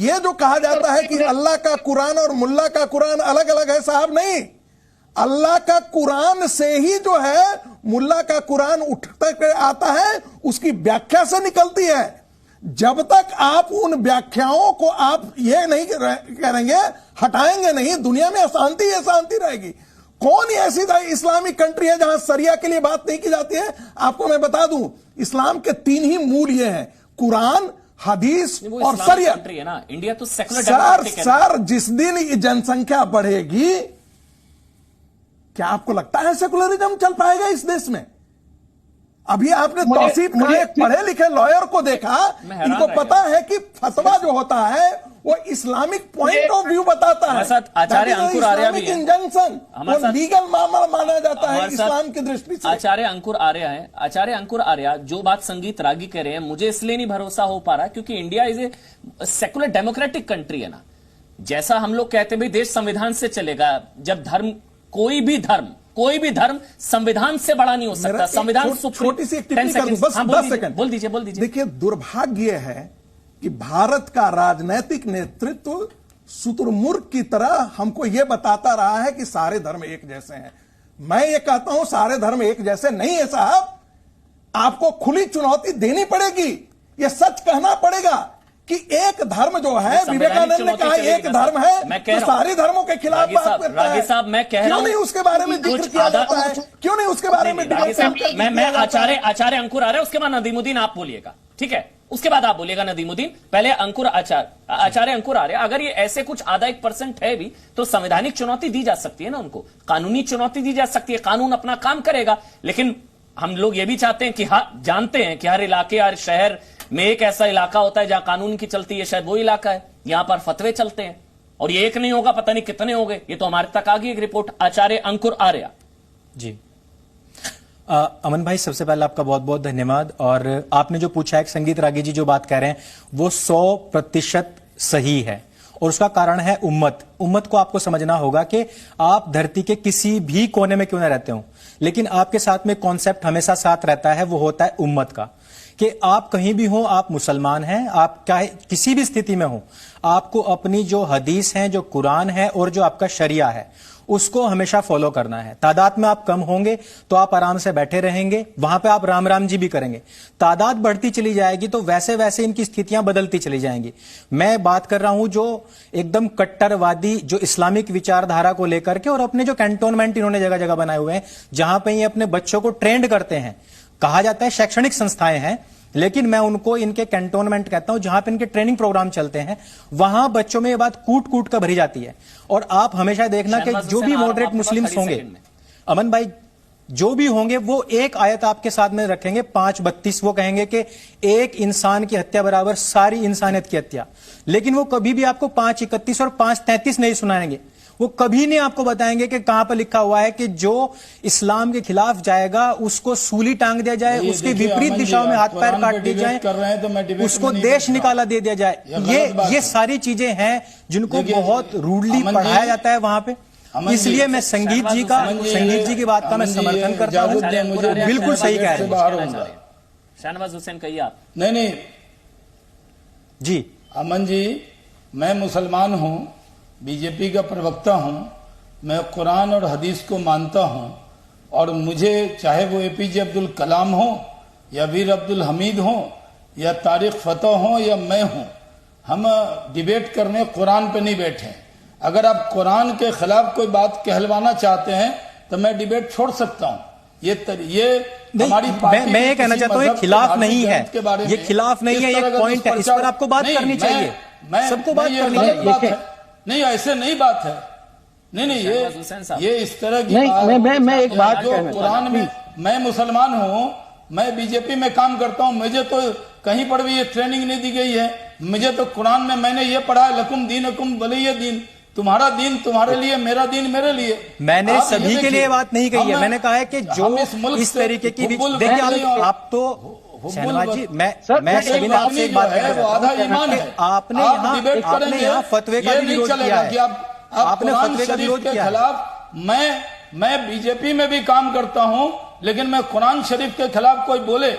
ये जो कहा जाता है कि अल्लाह का कुरान और मुल्ला का कुरान अलग अलग है, साहब नहीं। अल्लाह का कुरान से ही जो है मुल्ला का कुरान उठकर आता है, उसकी व्याख्या से निकलती है। जब तक आप उन व्याख्याओं को आप ये नहीं करेंगे, हटाएंगे नहीं, दुनिया में अशांति अशांति रहेगी। कौन ऐसी इस्लामिक कंट्री है जहां शरिया के लिए बात नहीं की जाती है? आपको मैं बता दूं, इस्लाम के 3 ही मूल ये हैं, कुरान, हदीस और शरिया है ना। इंडिया तो सेकुलर सर जिस दिन जनसंख्या बढ़ेगी, क्या आपको लगता है सेकुलरिज्म चल पाएगा इस देश में? अभी आपने तौसीफ खान एक पढ़े लिखे लॉयर को देखा, इनको पता है कि फतवा जो होता है वो इस्लामिक पॉइंट ऑफ व्यू बताता है। आचार्य अंकुर आर्या भी इंजंक्शन, वो लीगल मामला माना जाता है इस्लाम की दृष्टि से। आचार्य अंकुर आर्या है। आचार्य अंकुर आर्या जो बात संगीत रागी कह रहे हैं, मुझे इसलिए नहीं भरोसा हो पा रहा क्योंकि India is a secular democratic country है ना। जैसा हम लोग कहते हैं भाई देश संविधान से चलेगा, जब धर्म कोई भी धर्म संविधान से बड़ा नहीं हो सकता। संविधान छोटी सी एक टिप्पणी कर दूं, बस 10 सेकंड। बोल दीजिए। देखिए, दुर्भाग्य है कि भारत का राजनैतिक नेतृत्व शुतुरमुर्ग की तरह हमको यह बताता रहा है कि सारे धर्म एक जैसे हैं। मैं ये कहता हूं सारे धर्म एक जैसे नहीं है साहब। आपको खुली चुनौती देनी पड़ेगी, यह सच कहना पड़ेगा कि एक धर्म जो है, विवेकानंद ने कहा एक धर्म है, तो सारे धर्मों के खिलाफ बात करता है। साहब मैं कह रहा हूं, क्यों नहीं उसके बारे में जिक्र किया जाता है? क्यों नहीं उसके बारे में? मैं आचार्य अंकुर आ रहा है, उसके बाद नदीमुद्दीन आप बोलिएगा, ठीक है? उसके बाद आप बोलिएगा नदीमुद्दीन। पहले आचार्य अंकुर आ रहे। अगर ये ऐसे कुछ आधा 1% है भी तो संवैधानिक चुनौती दी जा सकती है ना, उनको कानूनी चुनौती दी जा सकती है, कानून अपना काम करेगा। लेकिन हम लोग ये भी चाहते हैं कि जानते हैं कि हर इलाके, हर शहर में एक ऐसा इलाका होता है जहां कानून की चलती है, शायद वो इलाका है, यहां पर फतवे चलते हैं। और ये एक नहीं होगा, पता नहीं कितने हो गए। ये तो हमारे तक आ गई एक रिपोर्ट। आचार्य अंकुर आर्या जी। अमन भाई, सबसे पहले आपका बहुत बहुत धन्यवाद। और आपने जो पूछा है, संगीत रागी जी जो बात कह रहे हैं वो 100% सही है, और उसका कारण है उम्मत को आपको समझना होगा कि आप धरती के किसी भी कोने में क्यों ना रहते हो, लेकिन आपके साथ में कॉन्सेप्ट हमेशा साथ रहता है, वो होता है उम्मत का। कि आप कहीं भी हो, आप मुसलमान हैं, आप चाहे किसी भी स्थिति में हो, आपको अपनी जो हदीस है, जो कुरान है और जो आपका शरिया है, उसको हमेशा फॉलो करना है। तादाद में आप कम होंगे तो आप आराम से बैठे रहेंगे, वहां पे आप राम राम जी भी करेंगे। तादाद बढ़ती चली जाएगी तो वैसे वैसे इनकी स्थितियां बदलती चली जाएंगी। मैं बात कर रहा हूं जो एकदम कट्टरवादी, जो इस्लामिक विचारधारा को लेकर के, और अपने जो कैंटोनमेंट इन्होंने जगह जगह बनाए हुए हैं जहां पर ये अपने बच्चों को ट्रेंड करते हैं। कहा जाता है शैक्षणिक संस्थाएं हैं, लेकिन मैं उनको इनके कैंटोनमेंट कहता हूं, जहां पे इनके ट्रेनिंग प्रोग्राम चलते हैं, वहां बच्चों में ये बात कूट कूट कर भरी जाती है। और आप हमेशा देखना कि जो भी मॉडरेट मुस्लिम्स होंगे, अमन भाई, जो भी होंगे वो एक आयत आपके साथ में रखेंगे 5:32, वो कहेंगे कि एक इंसान की हत्या बराबर सारी इंसानियत की हत्या। लेकिन वो कभी भी आपको 5:31 और 5:33 नहीं सुनाएंगे। वो कभी नहीं आपको बताएंगे कि कहां पर लिखा हुआ है कि जो इस्लाम के खिलाफ जाएगा उसको सूली टांग दिया जाए, उसके विपरीत दिशाओं में हाथ पैर काट दिए जाए, उसको देश निकाला दे दिया जाए। ये सारी चीजें हैं जिनको बहुत रूडली पढ़ाया जाता है वहां पे। इसलिए मैं संगीत जी की बात का मैं समर्थन करता हूं। बिल्कुल सही कह रहे हैं। शाहनवाज हुसैन, कहिए आप। नहीं जी अमन जी, मैं मुसलमान हूं, बीजेपी का प्रवक्ता हूं, मैं कुरान और हदीस को मानता हूं, और मुझे चाहे वो एपीजे अब्दुल कलाम हो या वीर अब्दुल हमीद हो या तारिक फतेह हो या मैं हूं, हम डिबेट करने कुरान पे नहीं बैठे। अगर आप कुरान के खिलाफ कोई बात कहलवाना चाहते हैं तो मैं डिबेट छोड़ सकता हूं। ये हमारी पार्टी, मैं ये कहना चाहता हूं, ये खिलाफ नहीं है, ये खिलाफ नहीं है, ये पॉइंट है, इस पर आपको बात करनी चाहिए, सबको बात करनी चाहिए। नहीं, ऐसे नहीं बात है। नहीं, ये इस तरह की मैं एक बात जो कुरान में, मैं मुसलमान हूं, मैं बीजेपी में काम करता हूं, मुझे तो कहीं पर भी ये ट्रेनिंग नहीं दी गई है। मुझे तो कुरान में मैंने ये पढ़ा है, लकुम दीनुकुम वलिय दीन, तुम्हारा दीन तुम्हारे लिए, मेरा दीन मेरे लिए। मैंने सभी के लिए बात नहीं कही है, मैंने कहा है कि जो इस तरीके की, देखिए आप तो शहनवाज जी, मैं सभी ने आपसे एक बात है, आपने यहाँ फतवे का भी विरोध किया है, आपने फतवे का विरोध किया खिलाफ। मैं बीजेपी में भी काम करता हूं, लेकिन मैं कुरान शरीफ के खिलाफ कोई बोले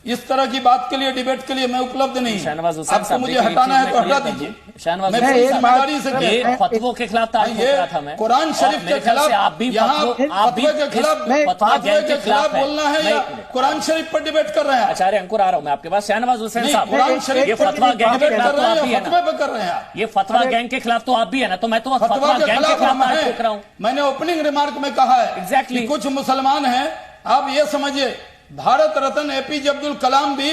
इस तरह की बात के लिए, डिबेट के लिए मैं उपलब्ध नहीं। शहनवाज हुसैन आपको साहब, मुझे देखिए, हटाना है तो चीज़ हटा मैं दीजिए। शहनवाज मैं हुसैन पूरी साहब, जिम्मेदारी से ये कहता हूं। फतवों के खिलाफ तारीफ ये रहा था मैं। कुरान शरीफ और मेरे के ख्याल से खिलाफ आप भी यहाँ फतवे के खिलाफ फतवा गैंग के खिलाफ है। बोलना है नहीं, या नहीं। कुरान शरीफ पर डिबेट कर रहे हैं? आचार्य अंकुर आ रहा हूं मैं आपके पास। शहनवाज हुसैन नहीं, साहब, कुरान ये शरीफ पर फतवा गैंग के डिबेट खिलाफ कर तो रहे आप हैं भी या है फतवे ना, पे कर रहे हैं आप? ये फतवा गैंग के खिलाफ तो आप भी है ना, तो मैं तो फतवा फतवा के गैंग के खिलाफ खिलाफ हम तारीफ ठोक रहा हूं। हैं। मैंने ओपनिंग रिमार्क में कहा है Exactly. कि कुछ मुसलमान हैं, आप ये समझिए, भारत रत्न एपीजे अब्दुल कलाम भी,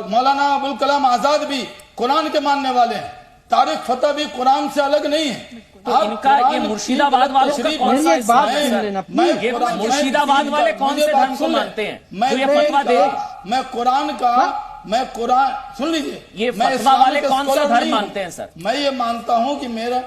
मौलाना अबुल कलाम आजाद भी कुरान के मानने वाले हैं। तारिक फतह भी कुरान से अलग नहीं है। तो इनका ये मुर्शिदाबाद वालों का कौन सा इस्लाम है सर? ये मुर्शिदाबाद वाले कौन से धर्म को मानते हैं जो ये फतवा दे? मैं कुरान सुन लीजिए, ये मैं फतवा इस्लाम वाले के कौन सा स्कॉलर धर्म नहीं हूं। मानते हैं सर? मैं ये मानता हूं कि मेरा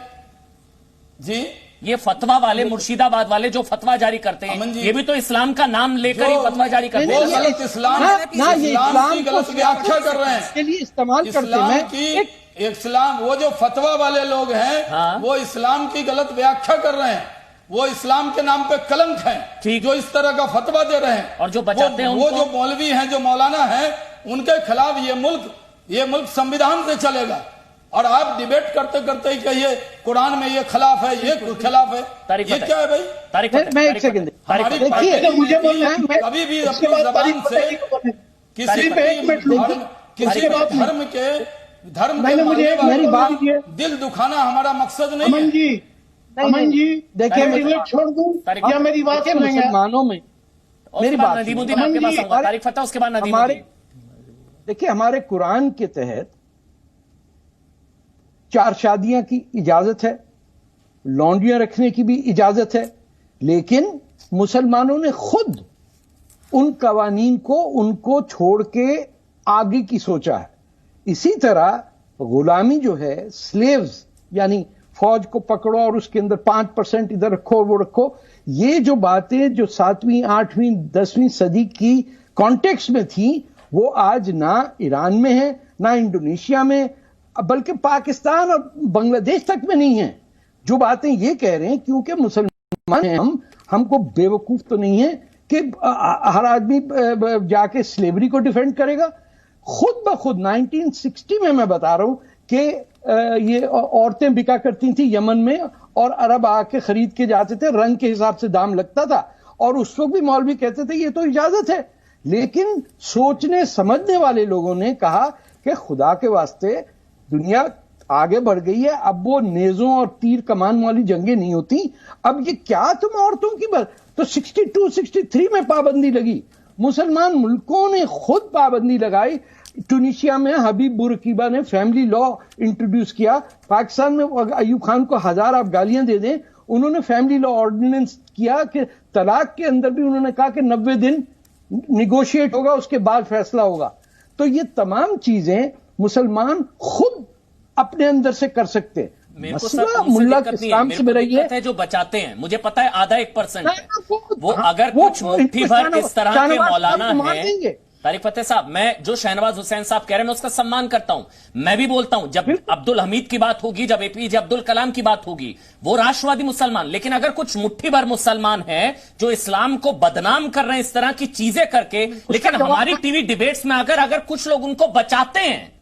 जी, ये फतवा वाले, मुर्शिदाबाद वाले जो फतवा जारी करते अमन हैं, जी, ये भी तो इस्लाम का नाम लेकर ही फतवा जारी करते वो हैं। गलत इस्लाम ये इस्लाम की गलत व्याख्या कर रहे हैं। के लिए इस्तेमाल करते इस्लाम हैं। की इस्लाम, वो जो फतवा वाले लोग हैं, हाँ। वो इस्लाम की गलत व्याख्या कर रहे हैं। वो इस्लाम के नाम पे कलंक हैं, ठीक। जो इस तरह का फतवा दे रहे हैं। और जो बचाते हैं वो उनको? जो मौलवी हैं, जो मौलाना हैं, उनके खिलाफ ये मुल्क संविधान से चलेगा। और आप डिबेट करते करते ही कहिए कुरान में ये खिलाफ है, ये खिलाफ है, तारीख ये बताइए। क्या है भाई? तारीख मैं बताइए, एक सेकंड, तारीख हमारी बताइए। पार्टी देखिए, मुझे बोलना है, मैं कभी भी उसके अपनी बाद जबान तारीख से बताइए को बोलने। किसी तारीख पे एक मिनट रुकिए। किसी उसके बाद धर्म के मैंने मुझे मानने मेरी वालों बात का ये, दिल दुखाना हमारा मकसद नहीं है। अमन जी देखिए, तारीख मेरी छोड़ दूं तारीख या मेरी बात सुनेंगे? मुसलमानों में और मेरी उसके बाद बात नदीमुद्दीन सुनिए। आपके पास अमन जी, आऊंगा। तारीख फतह, उसके बाद हमारे नदीमुद्दीन। देखिए, हमारे कुरान के तहत 4 शादियां की इजाजत है, लौंडियां रखने की भी इजाजत है, लेकिन मुसलमानों ने खुद उन कवानीन को उनको छोड़ के आगे की सोचा है। इसी तरह गुलामी जो है, स्लेव्स यानी फौज को पकड़ो और उसके अंदर 5% इधर रखो, वो रखो, ये जो बातें जो 7वीं, 8वीं, 10वीं सदी की कॉन्टेक्स्ट में थी, वो आज ना ईरान में है, ना इंडोनेशिया में, बल्कि पाकिस्तान और बांग्लादेश तक में नहीं है। जो बातें ये कह रहे हैं, क्योंकि मुसलमान हैं हमको बेवकूफ तो नहीं है कि हर आदमी जाके स्लेवरी को डिफेंड करेगा। खुद ब खुद 1960 में मैं बता रहा हूं कि ये औरतें बिका करती थी यमन में, और अरब आके खरीद के जाते थे, रंग के हिसाब से दाम लगता था, और उस वक्त भी मौलवी कहते थे ये तो इजाजत है। लेकिन सोचने समझने वाले लोगों ने कहा कि खुदा के वास्ते दुनिया आगे बढ़ गई है, अब वो नेजों और तीर कमान वाली जंगें नहीं होती, अब ये क्या तुम औरतों की बात। तो 62-63 में पाबंदी लगी, मुसलमान मुल्कों ने खुद पाबंदी लगाई। ट्यूनीशिया में हबीब बुरकीबा ने फैमिली लॉ इंट्रोड्यूस किया। पाकिस्तान में अयूब खान को 1000 आप गालियां दे दें, उन्होंने फैमिली लॉ ऑर्डिनेंस किया कि तलाक के अंदर भी उन्होंने कहा कि 90 दिन निगोशिएट होगा, उसके बाद फैसला होगा। तो ये तमाम चीजें मुसलमान खुद अपने अंदर से कर सकते हैं। मेरे को मसला सर मुल्ला दिक्कत नहीं है, इस्लाम मेरे से को में रही दिक्कत है जो बचाते हैं। मुझे पता है आधा 1% है वो, अगर वो कुछ मुट्ठी भर इस तरह के शाहनवाज मौलाना साहब मान है। लेंगे। तारिक फतेह साहब, मैं जो शहनवाज हुसैन साहब कह रहे हैं मैं उसका सम्मान करता हूं। मैं भी बोलता हूं जब अब्दुल हमीद की बात होगी, जब एपीजे अब्दुल कलाम की बात होगी, वो राष्ट्रवादी मुसलमान। लेकिन अगर कुछ मुट्ठी भर मुसलमान हैं जो इस्लाम को बदनाम कर रहे हैं इस तरह की चीजें करके, लेकिन हमारी टीवी डिबेट्स में अगर कुछ लोग उनको बचाते हैं,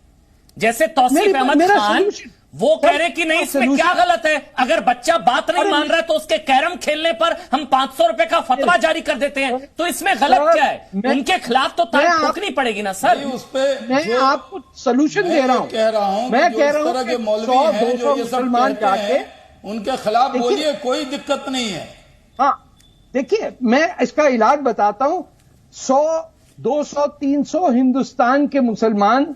जैसे तौसीफ अहमद खान, वो कह रहे कि नहीं इसमें क्या गलत है, अगर बच्चा बात नहीं मान रहा है तो उसके कैरम खेलने पर हम 500 रुपए का फतवा जारी कर देते हैं, तो इसमें गलत क्या है? उनके खिलाफ तो तारीफ ठोकनी पड़ेगी ना सर। उस पे मैं आपको सोल्यूशन दे रहा हूं, कह रहा हूं, मैं जो कह इस रहा तरह हूं के कि मौलवी 100, हैं 200 जो ये सब मुसलमान कहते जाके, हैं, उनके खिलाफ देखिए, बोलिए, कोई दिक्कत नहीं है। हाँ देखिए, मैं इसका इलाज बताता हूं। 100, 200, 300 हिंदुस्तान के मुसलमान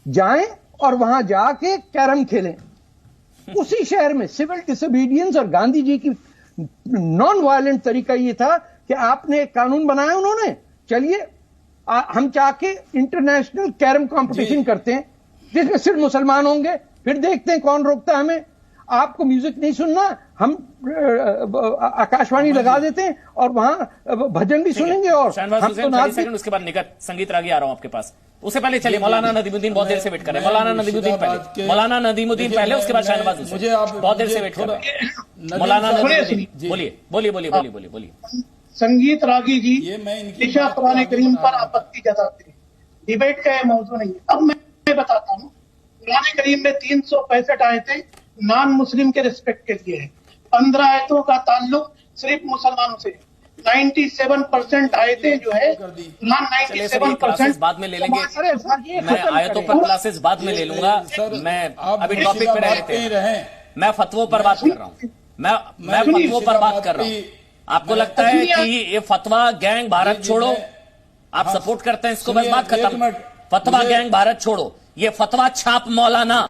जाएं और वहां जाके कैरम खेलें उसी शहर में। सिविल डिसोबीडियंस और गांधी जी की नॉन वायलेंट तरीका ये था कि आपने एक कानून बनाया उन्होंने, चलिए हम जाके इंटरनेशनल कैरम कंपटीशन करते हैं जिसमें सिर्फ मुसलमान होंगे, फिर देखते हैं कौन रोकता है हमें। आपको म्यूजिक नहीं सुनना, हम आकाशवाणी लगा देते हैं और वहां भजन भी सुनेंगे। और शहनवाज हम हुसैन तो 30 सेकंड, उसके बाद निकट संगीत रागी आ रहा हूं आपके पास। उससे पहले चलिए मौलाना नदीमुद्दीन बहुत देर से वेट कर रहे हैं। मौलाना नदीमुद्दीन पहले, मौलाना नदीमुद्दीन पहले, उसके बाद शहनवाज हुसैन बहुत देर से वेट कर रहे हैं। मौलाना नदीमुद्दीन बोलिए। संगीत रागी जी ये मैं इनकी ईशा कुरान करीम पर आपत्ति जताते हैं। डिबेट का यह मौजूद नहीं है। अब मैं बताता हूँ, कुरान करीम में 365 आयतें नॉन मुस्लिम के रिस्पेक्ट के लिए है, 15 आयतों का ताल्लुक सिर्फ मुसलमानों से। 97% आयतें जो है कुरान चलिए सर, ये क्लासेस बाद में ले लेंगे, मैं आयतों पर क्लासेस बाद में ले लूंगा। मैं अभी टॉपिक पे रहते हैं, मैं फतवों पर बात कर रहा हूँ, मैं फतवों पर बात कर रहा हूँ। आपको लगता है कि ये फतवा गैंग भारत छोड़ो आप सपोर्ट करते हैं इसको? बस बात खत्म। फतवा गैंग भारत छोड़ो, ये फतवा छाप मौलाना